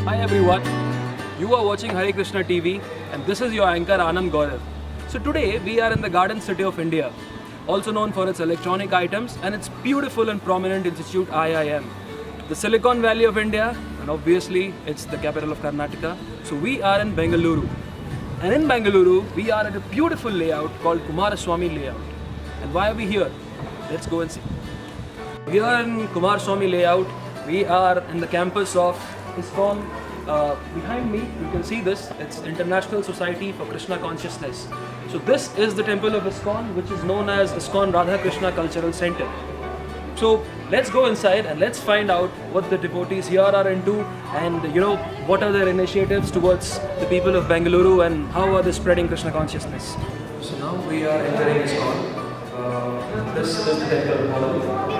Hi everyone, you are watching Hare Krishna TV and this is your anchor Anand Gaurav. So today we are in the Garden City of India, also known for its electronic items and its beautiful and prominent institute IIM. The Silicon Valley of India, and obviously it's the capital of Karnataka. So we are in Bangalore. And in Bangalore we are at a beautiful layout called Kumaraswamy layout. And why are we here? Let's go and see. Here in Kumaraswamy layout, we are in the campus of ISKCON. Behind me, you can see this. It's International Society for Krishna Consciousness. So this is the temple of ISKCON, which is known as ISKCON Radha Krishna Cultural Center. So let's go inside and let's find out what the devotees here are into, and what are their initiatives towards the people of Bangalore and how are they spreading Krishna consciousness. So now we are entering ISKCON. This is the temple hall.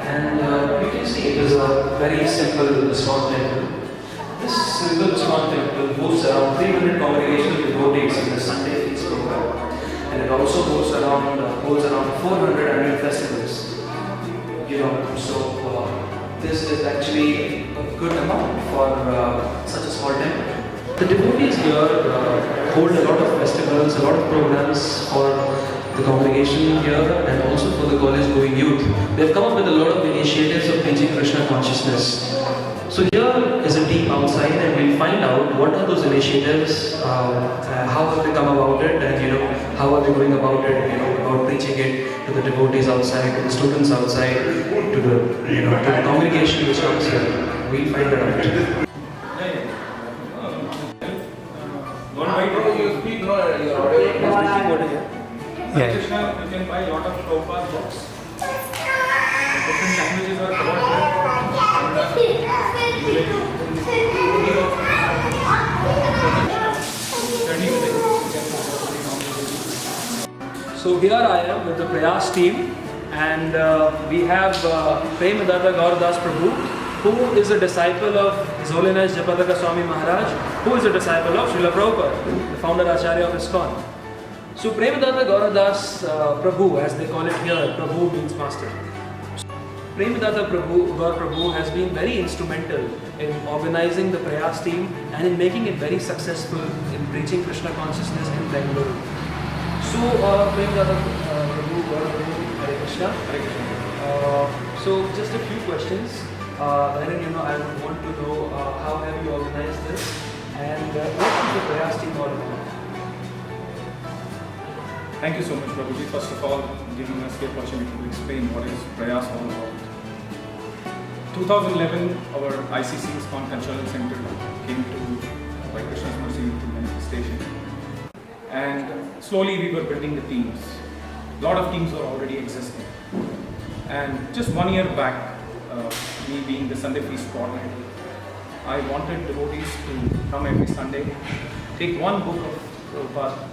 And you can see it is a very simple ISKCON temple. This simple ISKCON temple hosts around 300 congregational devotees in the Sunday feast program. And it also holds around 400 annual festivals. This is actually a good amount for such a small temple. The devotees here hold a lot of festivals, a lot of programs for the congregation here and also for the college-going youth. They've come up with a lot of initiatives of preaching Krishna consciousness. So here is a team outside and we'll find out what are those initiatives, how have they come about it, and how are they going about it, about preaching it to the devotees outside, to the students outside, to the congregation which comes here. We'll find that out. Krishna, you can buy a lot of Prabhupada books. Different languages are covered So here I am with the PRAYAS team, and we have Radha Prabhu, who is a disciple of His Holiness Japadaka Swami Maharaj, who is a disciple of Srila Prabhupada, the founder Acharya of ISKCON. So Premadatta Gauradas Prabhu, as they call it here, Prabhu means master. Premadatta Prabhu has been very instrumental in organizing the PRAYAS team and in making it very successful in preaching Krishna consciousness in Bangalore. So Premadatta Prabhu, Hare Krishna. So just a few questions. I would want to know how have you organized this and what is the PRAYAS team all about? Thank you so much, Prabhuji. First of all, giving us the opportunity to explain what is PRAYAS all about. 2011, our ICC ISKCON Cultural Center came to, by Krishna's mercy, to manifestation. And slowly we were building the teams. A lot of teams were already existing. And just 1 year back, me being the Sunday Feast coordinator, I wanted devotees to come every Sunday, take one book of Prabhupada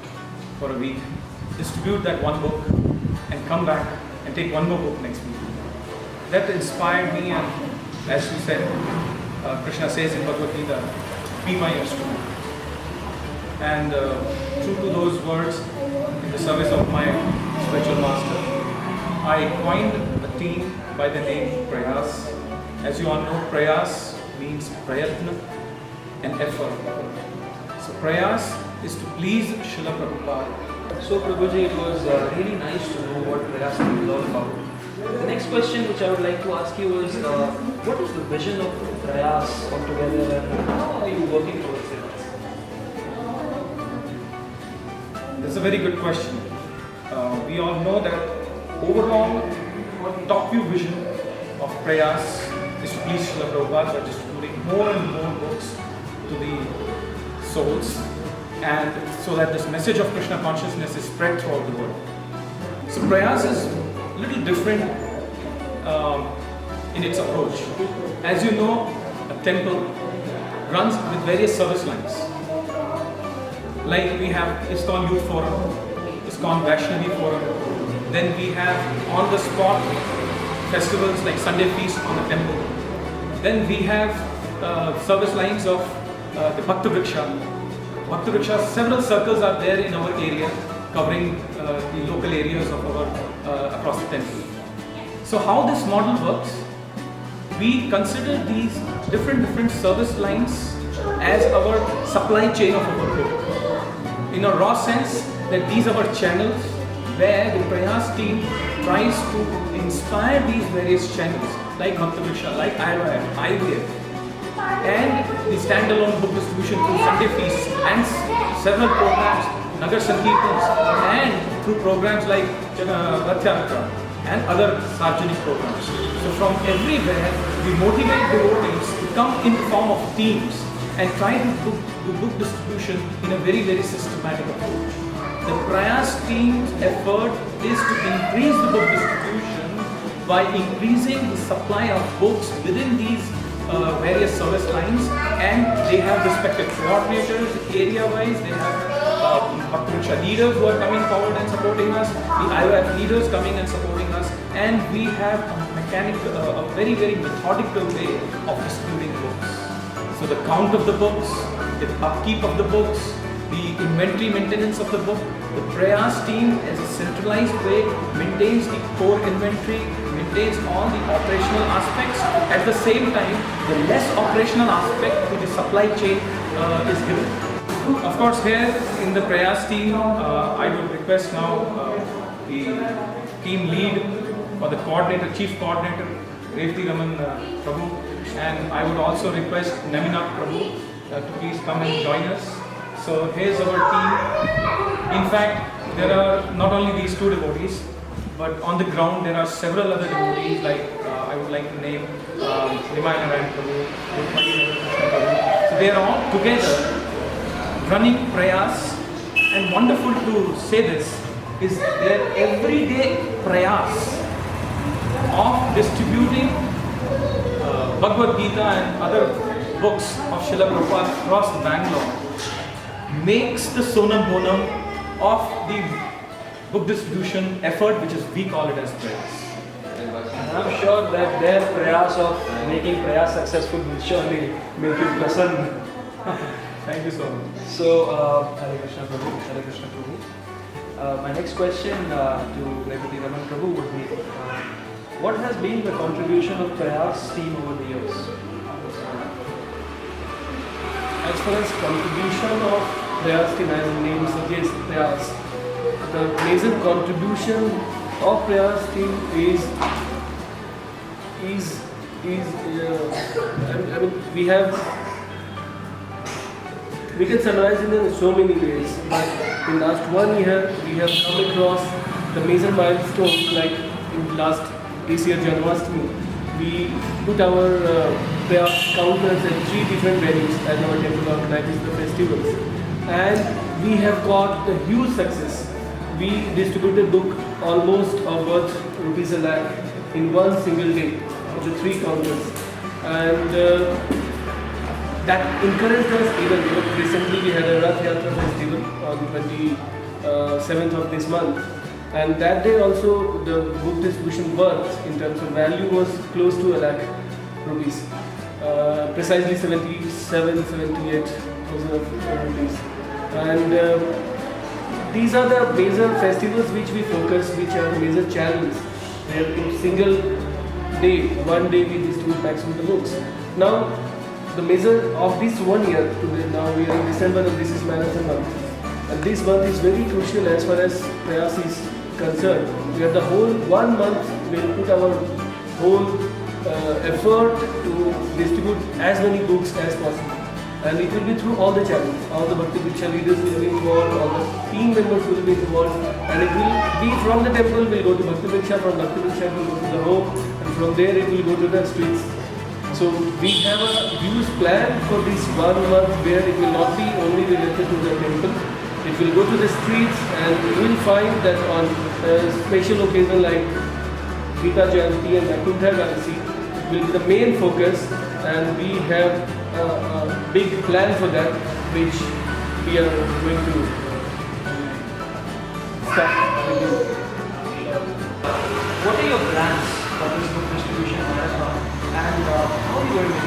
for a week, distribute that one book and come back and take one more book next week. That inspired me, and as you said, Krishna says in Bhagavad Gita, be my instrument. And true to those words, in the service of my spiritual master, I coined a team by the name PRAYAS. As you all know, PRAYAS means prayatna and effort. So PRAYAS is to please Srila Prabhupada. So Prabhuji, it was really nice to know what PRAYAS is all about. The next question which I would like to ask you is, what is the vision of PRAYAS altogether and how are you working towards it? That's a very good question. We all know that overall, top view vision of PRAYAS is to please Srila Prabhupada by distributing more and more books to the souls, and so that this message of Krishna consciousness is spread throughout the world. So PRAYAS is a little different in its approach. As you know, a temple runs with various service lines. Like we have ISKCON Youth Forum, ISKCON Vaishnavi Forum, then we have on the spot festivals like Sunday Feast on the temple. Then we have service lines of the Bhakta Vriksha. Bhakta Vriksha, several circles are there in our area covering the local areas of our across the temple. So how this model works we consider these different service lines as our supply chain of our book. In a raw sense, that these are our channels where the Prayas team tries to inspire these various channels like Bhakta-Vriksha, like IVF, and the standalone book distribution through Sunday feasts and several programs, Nagar Sankirtans, and through programs like Rath Yatra and other Sarjanic programs. So from everywhere, we motivate devotees to come in the form of teams and try to do book distribution in a very systematic approach. The Prayas team's effort is to increase the book distribution by increasing the supply of books within these various service lines, and they have respective coordinators area-wise. They have Bhakta leaders who are coming forward and supporting us, the IOF leaders coming and supporting us, and we have a very methodical way of distributing books. So the count of the books, the upkeep of the books, the inventory maintenance of the book, the Prayas team as a centralized way maintains the core inventory, maintains all the operational aspects. At the same time, the less operational aspect to the supply chain is given. Of course, here in the Prayas team, I would request now the team lead or the coordinator, chief coordinator, Revati Raman Prabhu, and I would also request Namina Prabhu to please come and join us. So here's our team. In fact, there are not only these two devotees, but on the ground there are several other devotees, like I would like to name Nimai Prabhu, Krishna Prabhu. So they are all together running Prayas, and wonderful to say this is their everyday Prayas of distributing Bhagavad Gita and other books of Srila Prabhupada across Bangalore makes the sonam bonam of the book distribution effort, which is, we call it as Prayas. And I'm sure that their prayas of making Prayas successful will surely make you prasanna. Thank you so much. So, Hare Krishna Prabhu, Hare Krishna Prabhu. My next question to Revati Raman Prabhu would be, what has been the contribution of Prayas team over the years? As far as contribution of Prayas team, as the name suggests, Prayas, the major contribution of Prayas team is I mean, we can summarize it in so many ways, but in last 1 year we have come across the major milestones, like in this year Janmashtami, we put our Prayas counters at 3 different venues as our temple organizes the festivals, and we have got a huge success. We distributed book almost of worth rupees 1 lakh in one single day of the 3 counters, and that encouraged us even. Recently we had a Rath Yatra festival on the 27th of this month, and that day also the book distribution worth in terms of value was close to 1 lakh rupees, precisely 78,000 rupees. And these are the major festivals which we focus, which are major channels where in single day, one day we distribute maximum the books. Now the measure of this 1 year, today now we are in December and this is marathon month, and this month is very crucial as far as Prayas is concerned. We are the whole 1 month we will put our whole effort to distribute as many books as possible, and it will be through all the channels. All the Bhakti Vriksha leaders will be involved, all the team members will be involved, and it will be from the temple will go to Bhakti Vriksha, from Bhakti Vriksha it will go to the home, and from there it will go to the streets. So we have a huge plan for this 1 month where it will not be only related to the temple. It will go to the streets, and you will find that on a special occasion like Gita Jayanti and Vaikuntha Ekadasi will be the main focus, and we have a big plan for that, which we are going to start with. What are your plans for this book distribution marathon, and how are you going to do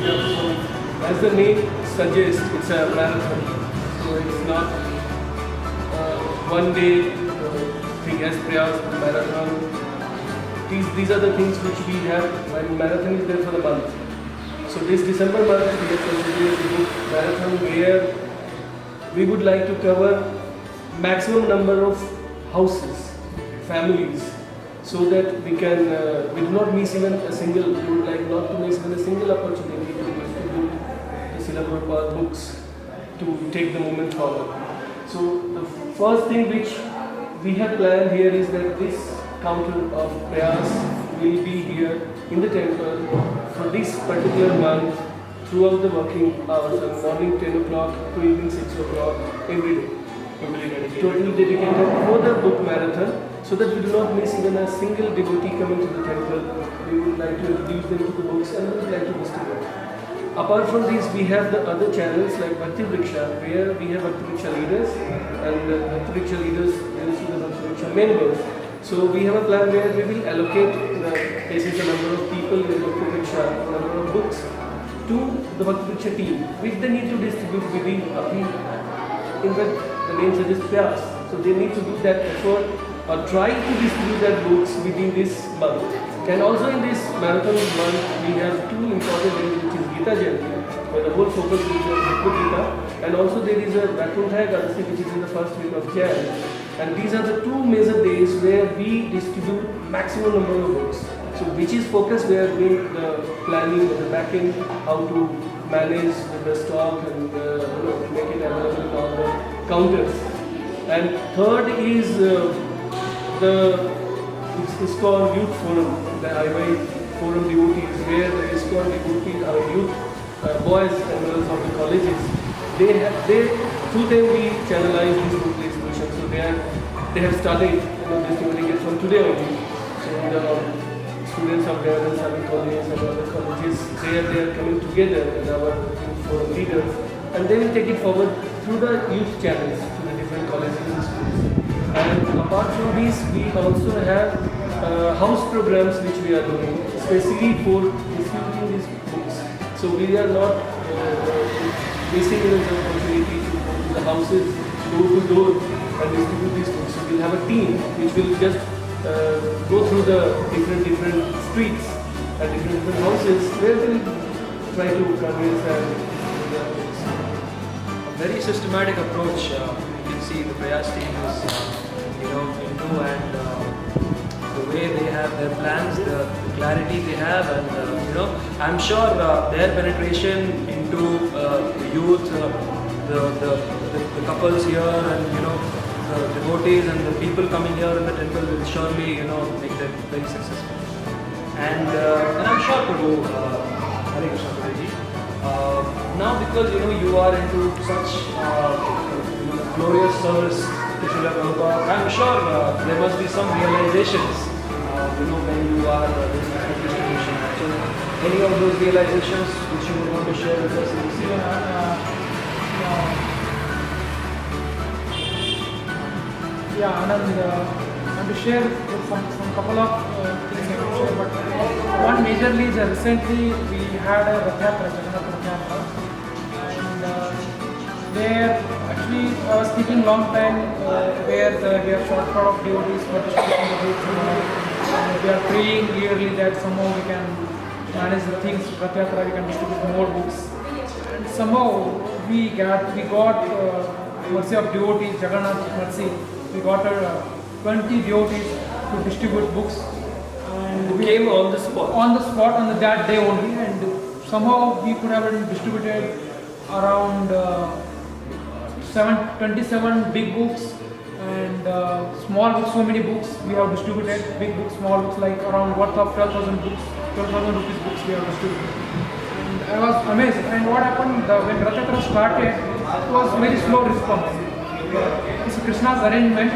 this? As the name suggests, it's a marathon, so it's not one day thing as Prayas marathon. these are the things which we have, and marathon is there for the month. So this December month we have considered the book marathon where we would like to cover maximum number of houses, families, so that we can, we do not miss even a single, we would like not to miss even a single opportunity to distribute the syllabus books to take the movement forward. So the first thing which we have planned here is that this counter of prayers will be here in the temple for this particular month throughout the working hours, from morning 10 o'clock to evening 6 o'clock every day. Totally dedicated for the book marathon, so that we do not miss even a single devotee coming to the temple. We would like to introduce them to the books and we would like to distribute. Apart from these, we have the other channels like Bhakti Vriksha, where we have Bhakti Vriksha leaders, and Bhakti Vriksha leaders is the Bhakti Vriksha members. So we have a plan where we will allocate the number of people in Bhakti Vriksha, number of books to the Bhakti Vriksha team, which they need to distribute within in the name suggests PRAYAS. So they need to do that effort or try to distribute their books within this month. And also in this marathon month, we have two important days, which is Gita Jayanti, where the whole focus is on Bhagavad Gita, and also there is a Vaikuntha Ekadasi, which is in the first week of Jan. And these are the two major days where we distribute maximum number of books. So which is focused where we the planning, the backing, how to manage the stock and make it available on the counters. And third is the ISKCON Youth Forum, the IY Forum devotees, where the ISKCON devotees, our youth boys and girls of the colleges, through them we channelize this book distribution. So they have started distributing it from today only. So the students of Radha and colleges and other colleges, they are coming together with our youth forum leaders, and they will take it forward through the youth channels to the different colleges and schools. And apart from this, we also have house programs which we are doing, especially for distributing these books. So we are not missing the opportunity to go to the houses, door to door, and distribute these books. So we'll have a team which will just go through the different streets and different houses where they will try to convince and distribute their books. A very systematic approach. You can see the PRAYAS team is into, and the way they have their plans, the clarity they have, and I'm sure their penetration into the youth, the couples here, and the devotees and the people coming here in the temple will surely make them very successful. And I'm sure Prabhu, Hare Krishna Prabhuji, now because you are into such glorious service to Srila Prabhupada, I'm sure there must be some realizations when you are doing this distribution. So any of those realizations which you would want to share with us in this year? Yeah, Anand, to share some couple of things I will share, but one majorly is recently we had a Radha Jagannath Rath Yatra, and there actually I was thinking long time where we are short of devotees for distributing the books, and we are praying yearly that somehow we can manage the things, Rath Yatra, we can distribute more books, and somehow we got mercy of devotees, Jagannath mercy. We got 20 devotees to distribute books, and we came on the spot. On that day only, and somehow we could have distributed around 27 big books and small books. So many books we have distributed, big books, small books, like around worth of 12,000 books, 12,000 rupees books we have distributed. And I was amazed. And what happened when Rath Yatra started, it was very slow response. It's Krishna's arrangement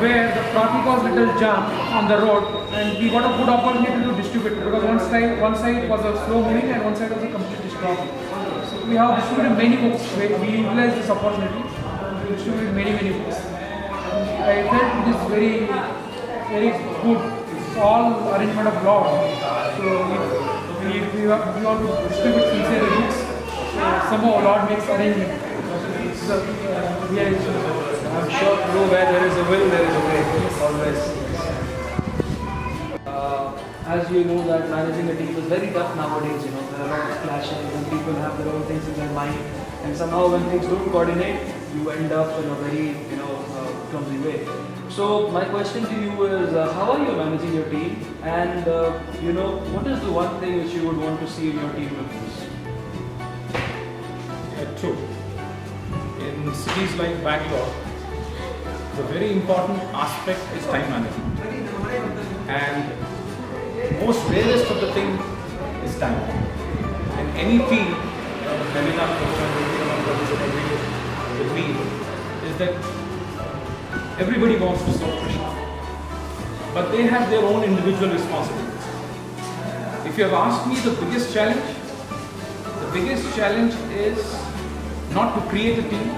where the traffic was little jam on the road, and we got a good opportunity to distribute it because one side was a slow moving and one side was a completely stopped. So we have distributed many books. We utilized this opportunity to distribute many books. And I felt it is very good. It's all arrangement of Lord. So if we want to distribute sincere books, somehow Lord makes arrangement. I'm sure where there is a will, there is a way. Always. as you know that managing a team is very tough nowadays, you know, there are a lot of clashes and people have their own things in their mind, and somehow when things don't coordinate, you end up in a very, you know, clumsy way. So my question to you is, how are you managing your team, and you know, what is the one thing which you would want to see in your team members? Yeah, true. In cities like Bangalore, the very important aspect is time management. And most rarest of the thing is time. And any team, Melina with me, is that everybody wants to serve Krishna, but they have their own individual responsibilities. If you have asked me the biggest challenge is not to create a team,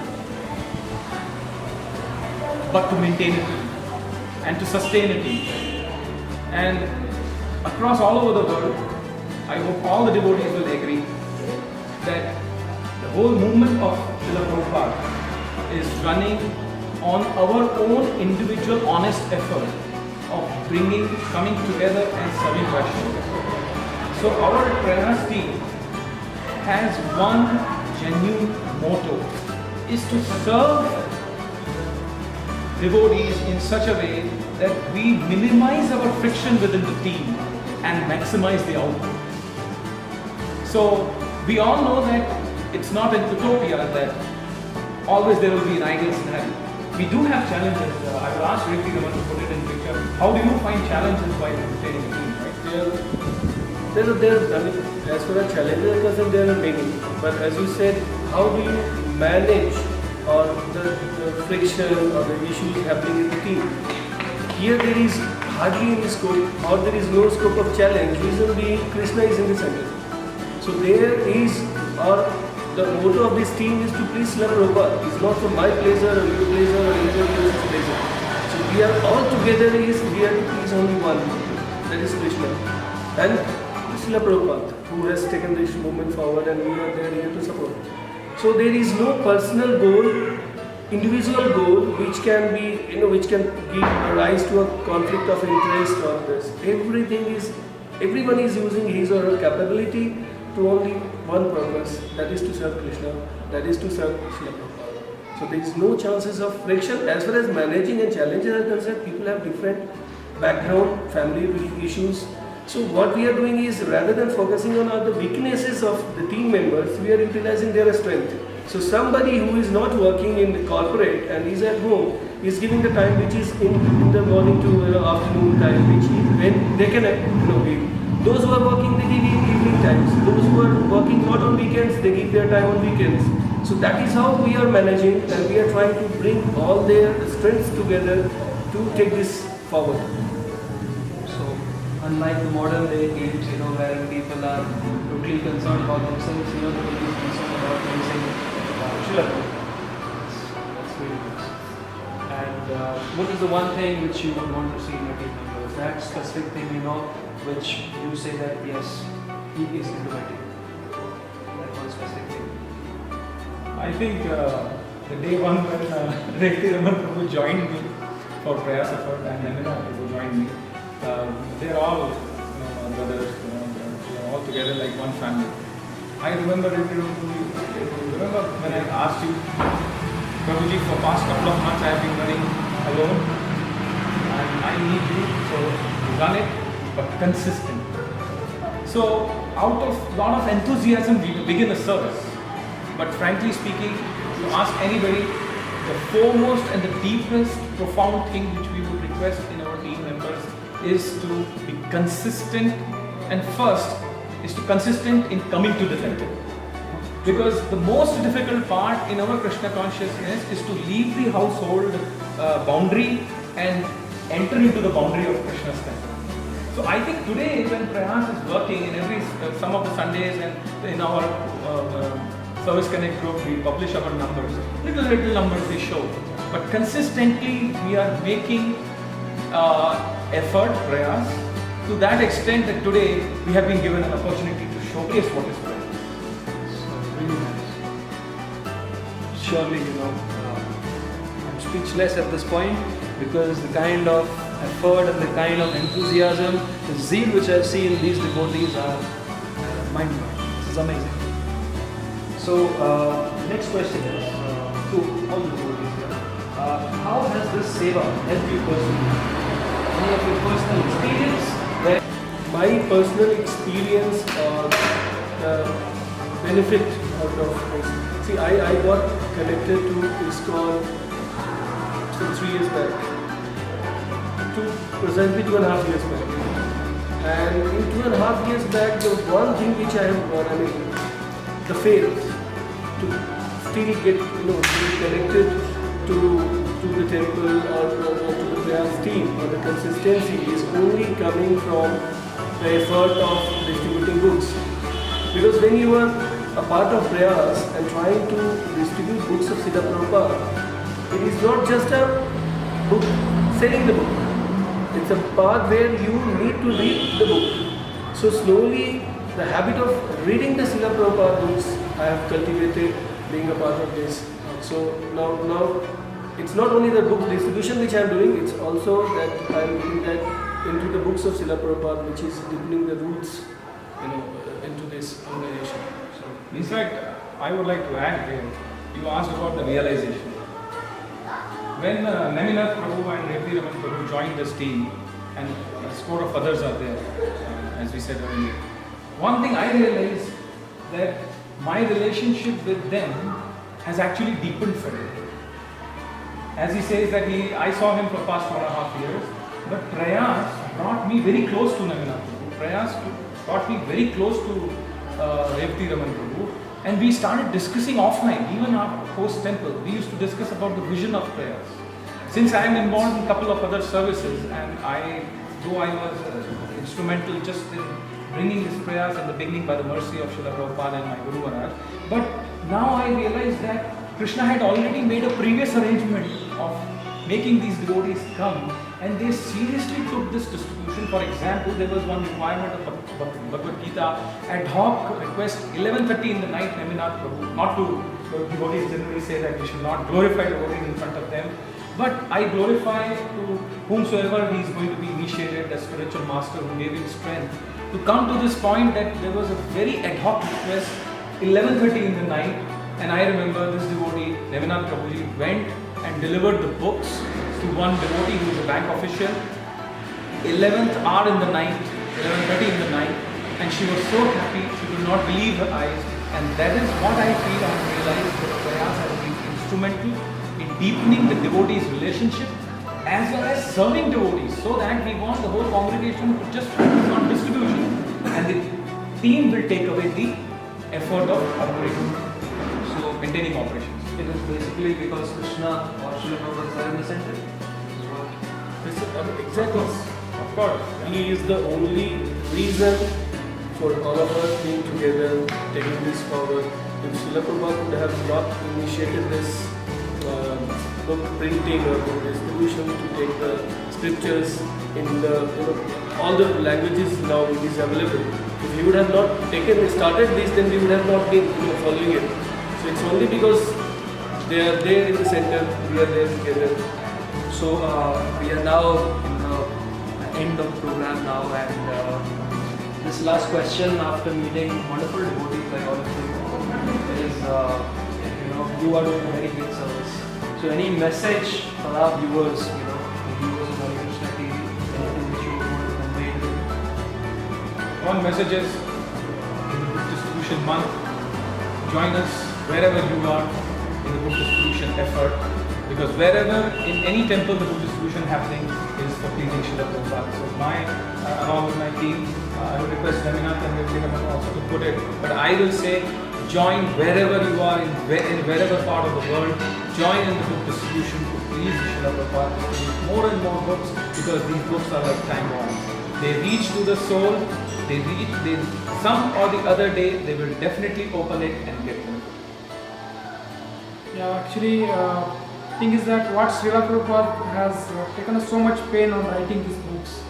but to maintain a team and to sustain a team. And across all over the world, I hope all the devotees will agree that the whole movement of Srila Prabhupada is running on our own individual honest effort of coming together and serving Vaishnava. So our Prayas team has one genuine motto, is to serve devotees in such a way that we minimize our friction within the team and maximize the output. So we all know that it's not an utopia that always there will be an ideal scenario. We do have challenges. I will ask Ricky to put it in picture. How do you find challenges while maintaining a team? I mean, as far as challenges are concerned, there are many. But as you said, how do you manage or the friction or the issues happening in the team? Here there is hardly any scope, or there is no scope of challenge. Reason being, Krishna is in the center. So there is, or the motto of this team is to please Srila Prabhupada. It's not for my pleasure or your pleasure or anybody else's pleasure. So we are all together we are to please only one, that is Krishna. And Srila Prabhupada, who has taken this movement forward, and we are there here to support. So there is no personal goal, individual goal, which can be, which can give rise to a conflict of interest or this. Everyone is using his or her capability to only one purpose, that is to serve Krishna, that is to serve Srila Prabhupada. So there is no chances of friction. As far as managing and challenges are concerned, people have different background, family issues. So what we are doing is, rather than focusing on the weaknesses of the team members, we are utilizing their strength. So somebody who is not working in the corporate and is at home is giving the time which is in the morning to afternoon time, which when they can give. Those who are working, they give in evening times. Those who are working not on weekends, they give their time on weekends. So that is how we are managing, and we are trying to bring all their strengths together to take this forward. Unlike the modern day games, where people are totally concerned about themselves, they will be concerned about pleasing Srila Prabhupada. That's really nice. And what is the one thing which you would want to see in your team members? That specific thing, which you say that yes, he is into my team. That one specific thing. I think the day one when Raman Prabhu joined me for Prayas effort, and Nandana Prabhu joined me. They're all brothers, we are all together like one family. I remember when I asked you, Prabhuji, for past couple of months I have been running alone and I need you, so run it, but consistent. So out of lot of enthusiasm we begin a service, but frankly speaking, you ask anybody, the foremost and the deepest profound thing which we would request in our team members is to be consistent, and first is to consistent in coming to the temple. Because the most difficult part in our Krishna consciousness is to leave the household boundary and enter into the boundary of Krishna's temple. So I think today when Prayas is working in every some of the Sundays and in our Service Connect group, we publish our numbers. Little numbers they show, but consistently we are making effort, Prayas, to that extent that today we have been given an opportunity to showcase what is Prayas. So really nice. Surely, I'm speechless at this point, because the kind of effort and the kind of enthusiasm, the zeal which I see in these devotees are mind-blowing. This is amazing. So, next question is to all the devotees here. How has this seva helped you personally? Any of your personal experience? My personal experience or benefit out of this. See, I got connected to ISKCON some 3 years back, presently 2.5 years back. And in 2.5 years back, the one thing which I have got, the faith to still get, be connected to the temple or to the PRAYAS team, or the consistency is only coming from the effort of distributing books. Because when you are a part of PRAYAS and trying to distribute books of Srila Prabhupada, it is not just a book, selling the book. It's a part where you need to read the book. So slowly, the habit of reading the Srila Prabhupada books I have cultivated being a part of this. So now it's not only the book distribution which I am doing, it's also that I am doing that into the books of Srila Prabhupada, which is deepening the roots, into this organization. So, in fact, I would like to add here, you asked about the realization. When Neminath Prabhu and Revdi Raman Prabhu joined this team, and a score of others are there, as we said earlier, one thing I realized that my relationship with them has actually deepened further. As he says that I saw him for past 1.5 years, but Prayas brought me very close to Neminath Prabhu. Prayas brought me very close to Revdi Raman Prabhu, and we started discussing offline, even after post-temple. We used to discuss about the vision of Prayas. Since I am involved in a couple of other services, and though I was instrumental just in bringing this Prayas in the beginning by the mercy of Srila Prabhupada and my Guru Maharaj, but now I realize that Krishna had already made a previous arrangement of making these devotees come, and they seriously took this distribution. For example, there was one requirement of Bhagavad Gita ad hoc request 11:30 in the night, Neminath Prabhu. Not to, devotees generally say that we should not glorify devotees in front of them, but I glorify to whomsoever he is going to be initiated, the spiritual master who gave him strength to come to this point that there was a very ad hoc request 11:30 in the night, and I remember this devotee, Neminath Prabhuji, went and delivered the books to one devotee who is a bank official, 11th hour in the night, 11:30 in the night, and she was so happy, she could not believe her eyes, and that is what I feel. I realized that Prayas has been instrumental in deepening the devotees' relationship as well as serving devotees, so that we want the whole congregation to just focus on distribution, and the team will take away the effort of operating, so maintaining operations. it is basically because Krishna or Srila Prabhupada are in the center. Exactly. Of course. He is the only reason for all of us being together, taking this forward. If Srila Prabhupada would have not initiated this book printing or book distribution to take the scriptures in the all the languages now it is available. If he would have not started this, then we would have not been following it. So it's only because they are there in the center, we are there together. So we are now in the end of the program now, and this last question after meeting wonderful devotees like all of you is, you are doing a very big service. So any message for our viewers, the viewers of Hare Krishna TV, anything which you want to convey to them? One message is, in the book distribution month, join us wherever you are in the book distribution effort, because wherever in any temple the book distribution happening is for pleasing Srila Prabhupada. So along with my team, I would request Neminath and Revdi also to put it, but I will say, join wherever you are in wherever part of the world, join in the book distribution to please Srila Prabhupada, to read more and more books, because these books are like time bombs. They reach to the soul, some or the other day they will definitely open it and get them. Yeah, actually, thing is that what Srila Prabhupada has taken us so much pain on writing these books,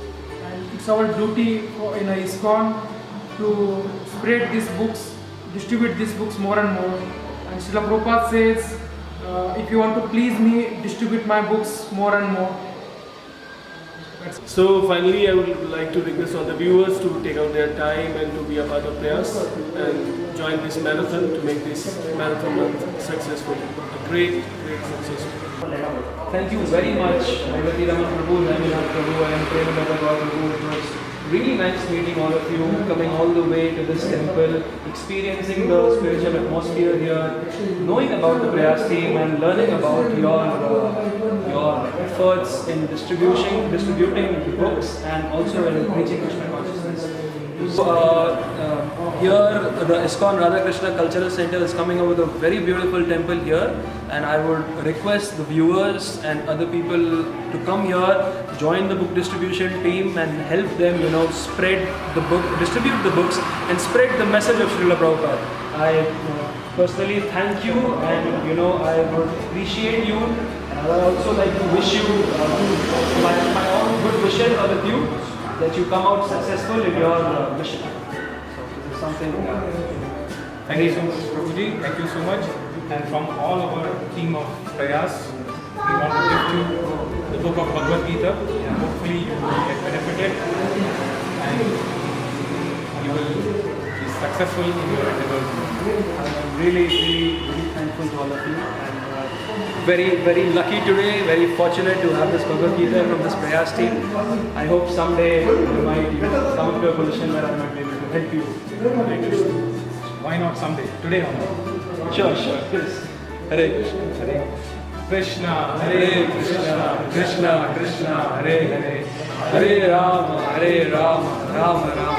and it's our duty in ISKCON to spread these books, distribute these books more and more. And Srila Prabhupada says, if you want to please me, distribute my books more and more. So finally, I would like to request all the viewers to take out their time and to be a part of Prayas and join this marathon to make this marathon month successful. A great success. Thank you very much, Bhagavati Raman Prabhu, Naminath Prabhu, and Premadata Prabhu. It was really nice meeting all of you, coming all the way to this temple, experiencing the spiritual atmosphere here, knowing about the Prayas team and learning about your efforts in distributing the books and also in preaching Krishna consciousness. So, here the ISKCON Radha Krishna Cultural Center is coming up with a very beautiful temple here, and I would request the viewers and other people to come here, join the book distribution team and help them, spread the book, distribute the books and spread the message of Srila Prabhupada. I personally thank you, and I would appreciate you, and I would also like to wish you my own good wishes are with you, that you come out successful in your mission. So this is something. Thank you so much, Prabhuji. Thank you so much. And from all our team of Prayas, we want to gift you the book of Bhagavad Gita. Hopefully you will get benefited and you will be successful in your endeavors. I'm really thankful to all of you, and very lucky today, very fortunate to have this Bhagavad Gita from this Prayas team. I hope someday you might come to a position where I might be able to help you. Why not someday? Today only. Sure. Yes. Hare Krishna. Hare Krishna, Krishna Krishna, Hare Hare, Hare Rama, Rama Rama.